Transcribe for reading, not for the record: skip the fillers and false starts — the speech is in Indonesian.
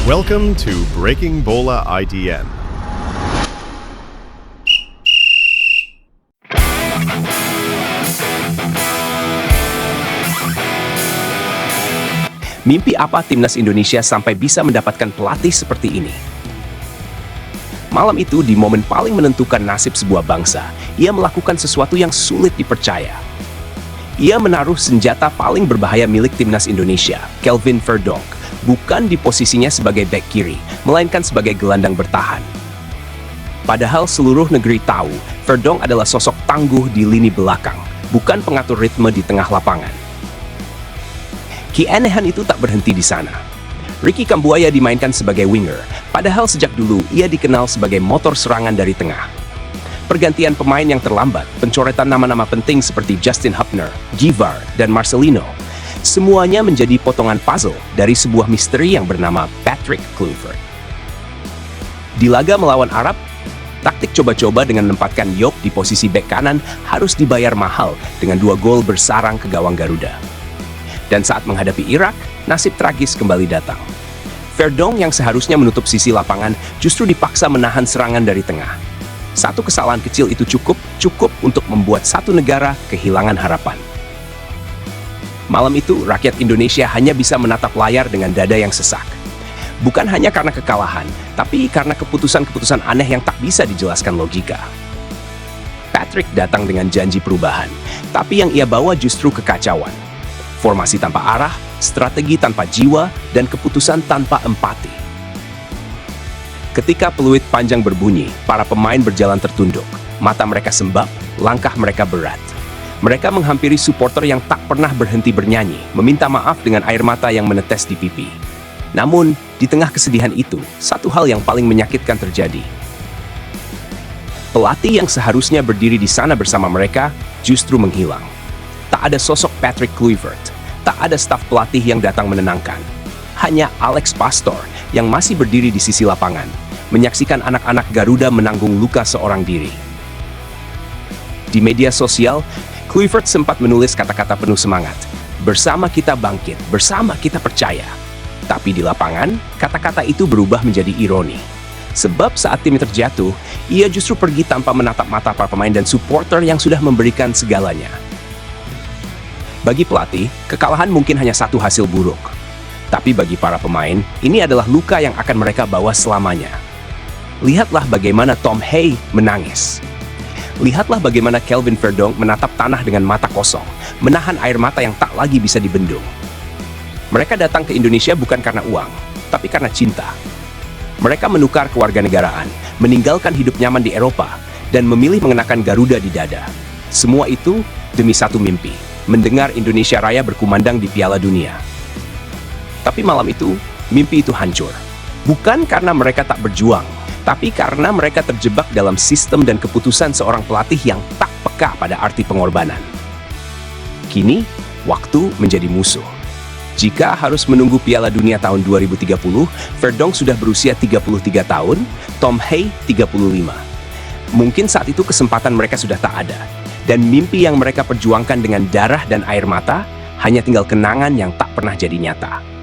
Welcome to Breaking Bola IDN. Mimpi apa timnas Indonesia sampai bisa mendapatkan pelatih seperti ini? Malam itu, di momen paling menentukan nasib sebuah bangsa, ia melakukan sesuatu yang sulit dipercaya. Ia menaruh senjata paling berbahaya milik timnas Indonesia, Kelvin Verdonk, bukan di posisinya sebagai bek kiri, melainkan sebagai gelandang bertahan. Padahal seluruh negeri tahu, Verdonk adalah sosok tangguh di lini belakang, bukan pengatur ritme di tengah lapangan. Keanehan itu tak berhenti di sana. Ricky Kambuaya dimainkan sebagai winger, padahal sejak dulu ia dikenal sebagai motor serangan dari tengah. Pergantian pemain yang terlambat, pencoretan nama-nama penting seperti Justin Hubner, Givar, dan Marcelino, semuanya menjadi potongan puzzle dari sebuah misteri yang bernama Patrick Kluivert. Di laga melawan Arab, taktik coba-coba dengan menempatkan Joop di posisi bek kanan harus dibayar mahal dengan 2 gol bersarang ke gawang Garuda. Dan saat menghadapi Irak, nasib tragis kembali datang. Verdonk yang seharusnya menutup sisi lapangan justru dipaksa menahan serangan dari tengah. Satu kesalahan kecil itu cukup untuk membuat satu negara kehilangan harapan. Malam itu, rakyat Indonesia hanya bisa menatap layar dengan dada yang sesak. Bukan hanya karena kekalahan, tapi karena keputusan-keputusan aneh yang tak bisa dijelaskan logika. Patrick datang dengan janji perubahan, tapi yang ia bawa justru kekacauan. Formasi tanpa arah, strategi tanpa jiwa, dan keputusan tanpa empati. Ketika peluit panjang berbunyi, para pemain berjalan tertunduk. Mata mereka sembab, langkah mereka berat. Mereka menghampiri supporter yang tak pernah berhenti bernyanyi, meminta maaf dengan air mata yang menetes di pipi. Namun, di tengah kesedihan itu, satu hal yang paling menyakitkan terjadi. Pelatih yang seharusnya berdiri di sana bersama mereka justru menghilang. Tak ada sosok Patrick Kluivert. Tak ada staf pelatih yang datang menenangkan. Hanya Alex Pastor yang masih berdiri di sisi lapangan, menyaksikan anak-anak Garuda menanggung luka seorang diri. Di media sosial, Kluivert sempat menulis kata-kata penuh semangat. Bersama kita bangkit, bersama kita percaya. Tapi di lapangan, kata-kata itu berubah menjadi ironi. Sebab saat tim terjatuh, ia justru pergi tanpa menatap mata para pemain dan supporter yang sudah memberikan segalanya. Bagi pelatih, kekalahan mungkin hanya satu hasil buruk. Tapi bagi para pemain, ini adalah luka yang akan mereka bawa selamanya. Lihatlah bagaimana Tom Hay menangis. Lihatlah bagaimana Kelvin Verdonk menatap tanah dengan mata kosong, menahan air mata yang tak lagi bisa dibendung. Mereka datang ke Indonesia bukan karena uang, tapi karena cinta. Mereka menukar kewarganegaraan, meninggalkan hidup nyaman di Eropa, dan memilih mengenakan Garuda di dada. Semua itu demi satu mimpi. Mendengar Indonesia Raya berkumandang di Piala Dunia. Tapi malam itu, mimpi itu hancur. Bukan karena mereka tak berjuang, tapi karena mereka terjebak dalam sistem dan keputusan seorang pelatih yang tak peka pada arti pengorbanan. Kini, waktu menjadi musuh. Jika harus menunggu Piala Dunia tahun 2030, Verdonk sudah berusia 33 tahun, Tom Hay 35. Mungkin saat itu kesempatan mereka sudah tak ada. Dan mimpi yang mereka perjuangkan dengan darah dan air mata hanya tinggal kenangan yang tak pernah jadi nyata.